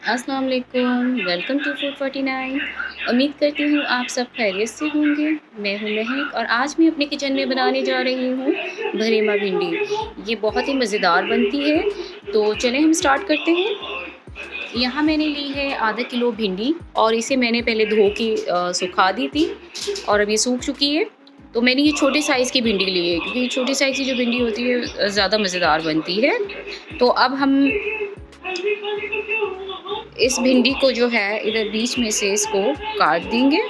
अस्सलाम वालेकुम, welcome to food 49। उम्मीद करती हूँ आप सब खैरियत से होंगे। मैं हूँ महक और आज मैं अपने किचन में बनाने जा रही हूँ भरेमा भिंडी। ये बहुत ही मज़ेदार बनती है, तो चलें हम स्टार्ट करते हैं। यहाँ मैंने ली है आधा किलो भिंडी और इसे मैंने पहले धो के सुखा दी थी और अब ये सूख चुकी है। तो मैंने ये छोटे साइज़ की भिंडी ली है क्योंकि छोटी साइज़ की जो भिंडी होती है ज़्यादा मज़ेदार बनती है। तो अब हम इस भिंडी को जो है इधर बीच में से इसको काट देंगे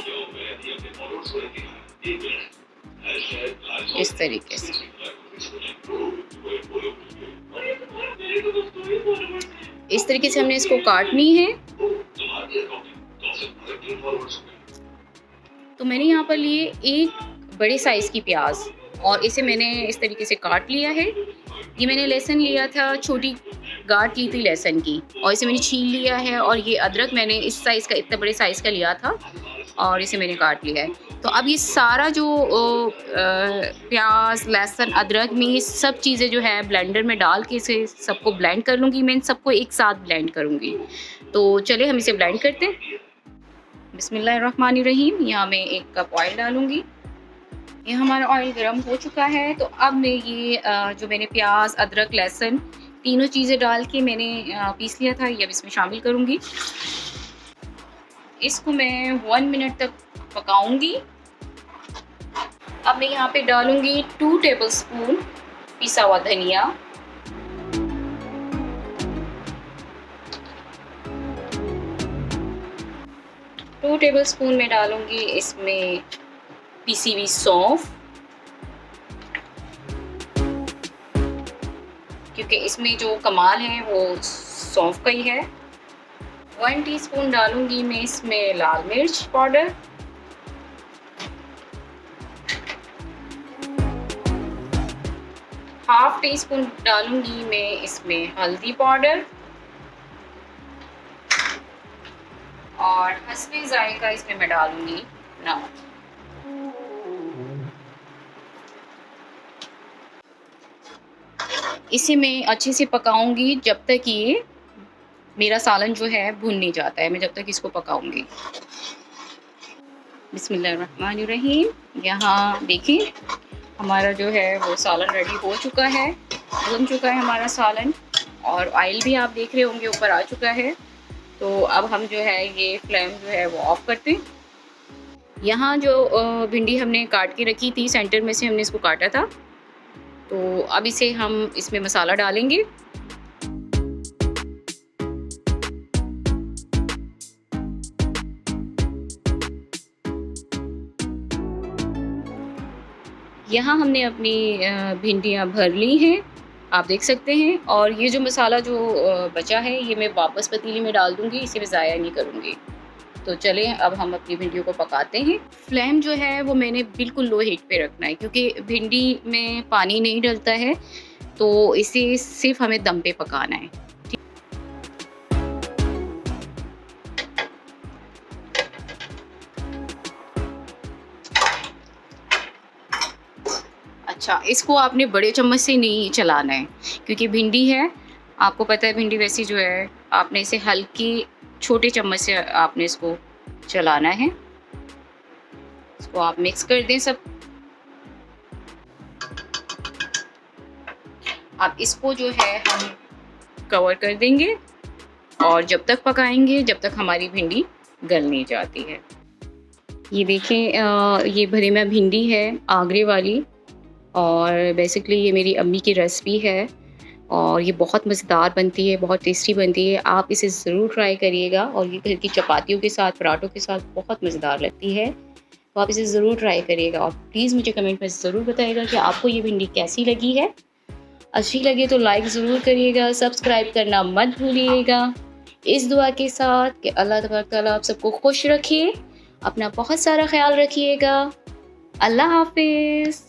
इस तरीके से। इस तरीके से हमने इसको काटनी है। तो मैंने यहाँ पर लिए एक बड़े साइज़ की प्याज और इसे मैंने इस तरीके से काट लिया है। ये मैंने लहसुन लिया था, छोटी गांठ ली थी लहसुन की और इसे मैंने छील लिया है। और ये अदरक मैंने इस साइज़ का, इतने बड़े साइज़ का लिया था और इसे मैंने काट लिया है। तो अब ये सारा जो प्याज, लहसुन, अदरक में ये सब चीज़ें जो है ब्लेंडर में डाल के इसे सबको ब्लेंड कर लूँगी। मैं इन सबको एक साथ ब्लेंड करूँगी। तो चलिए हम इसे ब्लेंड करते हैं। बिस्मिल्लाहिर्रहमानिर्रहीम। यहाँ मैं 1 कप ऑयल डालूँगी। ये हमारा ऑयल गर्म हो चुका है। तो अब मैं ये जो मैंने प्याज, अदरक, लहसुन तीनों चीज़ें डाल के मैंने पीस लिया था, ये अब इसमें शामिल करूँगी। इसको मैं 1 मिनट तक पकाऊँगी। अब मैं यहाँ पे डालूँगी 2 टेबलस्पून पिसा हुआ धनिया, 2 टेबलस्पून में डालूँगी इसमें पिसी हुई सौंफ, क्योंकि इसमें जो कमाल है वो सौंफ का ही है। 1 टीस्पून डालूँगी मैं इसमें लाल मिर्च पाउडर, हाफ टी स्पून डालूँगी मैं इसमें हल्दी पाउडर और हस्बे ज़ायक़ा इसमें मैं डालूँगी नमक। इसे मैं अच्छे से पकाऊँगी जब तक ये मेरा सालन जो है भुन नहीं जाता है। मैं जब तक इसको पकाऊँगी। बिस्मिल्लाहिर्रहमानिर्रहीम। यहाँ देखिए हमारा जो है वो सालन रेडी हो चुका है, भुन चुका है हमारा सालन और ऑयल भी आप देख रहे होंगे ऊपर आ चुका है। तो अब हम जो है ये फ्लेम जो है वो ऑफ करते हैं। यहाँ जो भिंडी हमने काट के रखी थी, सेंटर में से हमने इसको काटा था। तो अब इसे हम इसमें मसाला डालेंगे। यहाँ हमने अपनी भिंडियाँ भर ली हैं, आप देख सकते हैं। और ये जो मसाला जो बचा है ये मैं वापस पतीली में डाल दूँगी, इसे मैं ज़ाया नहीं करूँगी। तो चलें अब हम अपनी भिंडियों को पकाते हैं। फ्लेम जो है वो मैंने बिल्कुल लो हीट पे रखना है क्योंकि भिंडी में पानी नहीं डलता है, तो इसे सिर्फ हमें दम पे पकाना है। अच्छा, इसको आपने बड़े चम्मच से नहीं चलाना है क्योंकि भिंडी है, आपको पता है भिंडी वैसी जो है, आपने इसे हल्की छोटे चम्मच से आपने इसको चलाना है। इसको आप मिक्स कर दें सब। अब इसको जो है हम कवर कर देंगे और जब तक पकाएंगे जब तक हमारी भिंडी गल नहीं जाती है। ये देखें ये भरेमा भिंडी है आगरे वाली और बेसिकली ये मेरी अम्मी की रेसिपी है और ये बहुत मज़ेदार बनती है, बहुत टेस्टी बनती है। आप इसे ज़रूर ट्राई करिएगा और ये घर की चपातियों के साथ, पराठों के साथ बहुत मज़ेदार लगती है। तो आप इसे ज़रूर ट्राई करिएगा और प्लीज़ मुझे कमेंट में ज़रूर बताइएगा कि आपको ये भिंडी कैसी लगी है। अच्छी लगे तो लाइक ज़रूर करिएगा, सब्सक्राइब करना मत भूलिएगा। इस दुआ के साथ कि अल्लाह तबारक तआला आप सबको खुश रखे, अपना बहुत सारा ख्याल रखिएगा। अल्लाह हाफ़िज़।